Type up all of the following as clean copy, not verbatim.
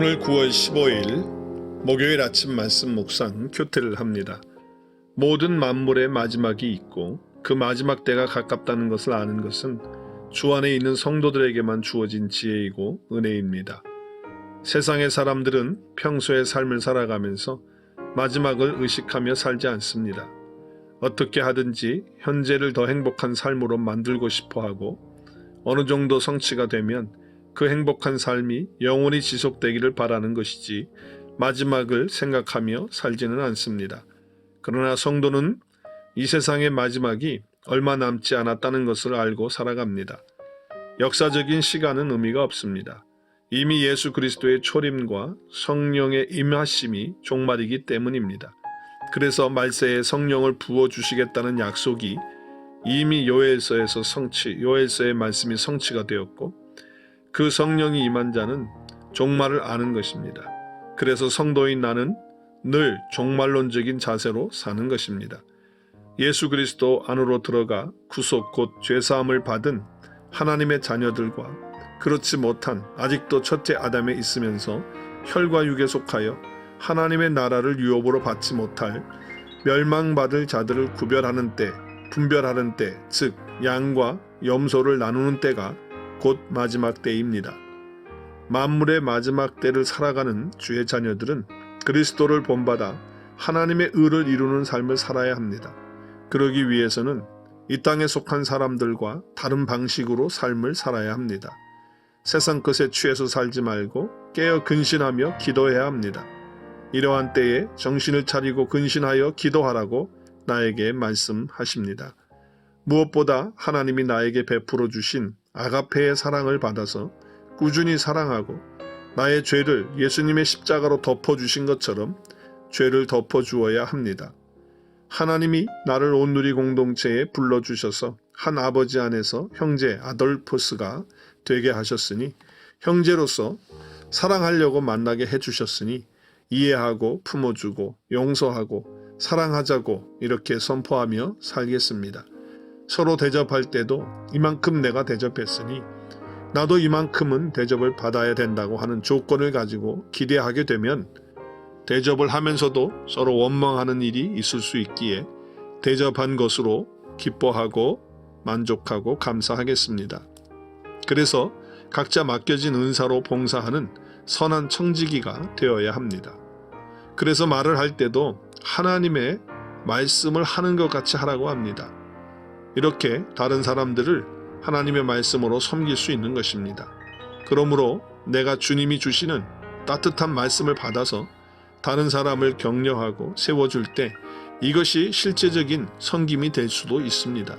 오늘 9월 15일 목요일 아침 말씀 묵상 큐티를 합니다. 모든 만물의 마지막이 있고 그 마지막 때가 가깝다는 것을 아는 것은 주 안에 있는 성도들에게만 주어진 지혜이고 은혜입니다. 세상의 사람들은 평소의 삶을 살아가면서 마지막을 의식하며 살지 않습니다. 어떻게 하든지 현재를 더 행복한 삶으로 만들고 싶어 하고 어느 정도 성취가 되면 그 행복한 삶이 영원히 지속되기를 바라는 것이지 마지막을 생각하며 살지는 않습니다. 그러나 성도는 이 세상의 마지막이 얼마 남지 않았다는 것을 알고 살아갑니다. 역사적인 시간은 의미가 없습니다. 이미 예수 그리스도의 초림과 성령의 임하심이 종말이기 때문입니다. 그래서 말세에 성령을 부어주시겠다는 약속이 이미 요엘서의 말씀이 성취가 되었고 그 성령이 임한 자는 종말을 아는 것입니다. 그래서 성도인 나는 늘 종말론적인 자세로 사는 것입니다. 예수 그리스도 안으로 들어가 구속 곧 죄사함을 받은 하나님의 자녀들과 그렇지 못한 아직도 첫째 아담에 있으면서 혈과 육에 속하여 하나님의 나라를 유업으로 받지 못할 멸망받을 자들을 구별하는 때, 분별하는 때, 즉 양과 염소를 나누는 때가 곧 마지막 때입니다. 만물의 마지막 때를 살아가는 주의 자녀들은 그리스도를 본받아 하나님의 의를 이루는 삶을 살아야 합니다. 그러기 위해서는 이 땅에 속한 사람들과 다른 방식으로 삶을 살아야 합니다. 세상 것에 취해서 살지 말고 깨어 근신하며 기도해야 합니다. 이러한 때에 정신을 차리고 근신하여 기도하라고 나에게 말씀하십니다. 무엇보다 하나님이 나에게 베풀어 주신 아가페의 사랑을 받아서 꾸준히 사랑하고 나의 죄를 예수님의 십자가로 덮어주신 것처럼 죄를 덮어주어야 합니다. 하나님이 나를 온누리 공동체에 불러주셔서 한 아버지 안에서 형제 아돌포스가 되게 하셨으니 형제로서 사랑하려고 만나게 해주셨으니 이해하고 품어주고 용서하고 사랑하자고 이렇게 선포하며 살겠습니다. 서로 대접할 때도 이만큼 내가 대접했으니 나도 이만큼은 대접을 받아야 된다고 하는 조건을 가지고 기대하게 되면 대접을 하면서도 서로 원망하는 일이 있을 수 있기에 대접한 것으로 기뻐하고 만족하고 감사하겠습니다. 그래서 각자 맡겨진 은사로 봉사하는 선한 청지기가 되어야 합니다. 그래서 말을 할 때도 하나님의 말씀을 하는 것 같이 하라고 합니다. 이렇게 다른 사람들을 하나님의 말씀으로 섬길 수 있는 것입니다. 그러므로 내가 주님이 주시는 따뜻한 말씀을 받아서 다른 사람을 격려하고 세워줄 때 이것이 실제적인 섬김이 될 수도 있습니다.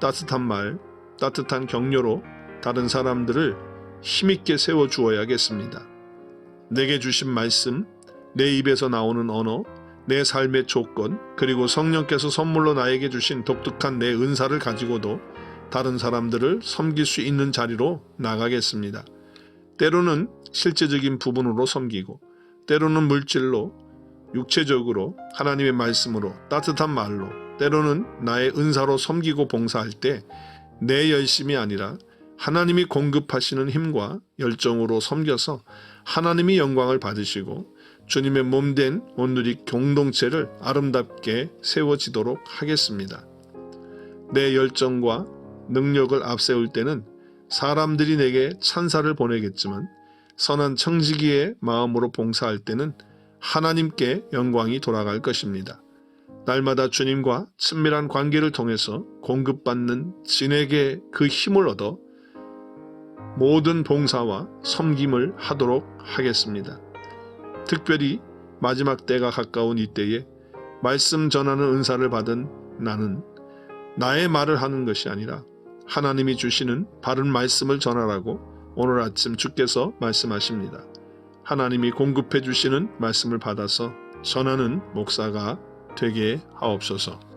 따뜻한 말, 따뜻한 격려로 다른 사람들을 힘있게 세워주어야겠습니다. 내게 주신 말씀, 내 입에서 나오는 언어, 내 삶의 조건, 그리고 성령께서 선물로 나에게 주신 독특한 내 은사를 가지고도 다른 사람들을 섬길 수 있는 자리로 나가겠습니다. 때로는 실제적인 부분으로 섬기고 때로는 물질로, 육체적으로, 하나님의 말씀으로, 따뜻한 말로, 때로는 나의 은사로 섬기고 봉사할 때 내 열심이 아니라 하나님이 공급하시는 힘과 열정으로 섬겨서 하나님이 영광을 받으시고 주님의 몸된 온누리 공동체를 아름답게 세워지도록 하겠습니다. 내 열정과 능력을 앞세울 때는 사람들이 내게 찬사를 보내겠지만 선한 청지기의 마음으로 봉사할 때는 하나님께 영광이 돌아갈 것입니다. 날마다 주님과 친밀한 관계를 통해서 공급받는 진에게 그 힘을 얻어 모든 봉사와 섬김을 하도록 하겠습니다. 특별히 마지막 때가 가까운 이때에 말씀 전하는 은사를 받은 나는 나의 말을 하는 것이 아니라 하나님이 주시는 바른 말씀을 전하라고 오늘 아침 주께서 말씀하십니다. 하나님이 공급해 주시는 말씀을 받아서 전하는 목사가 되게 하옵소서.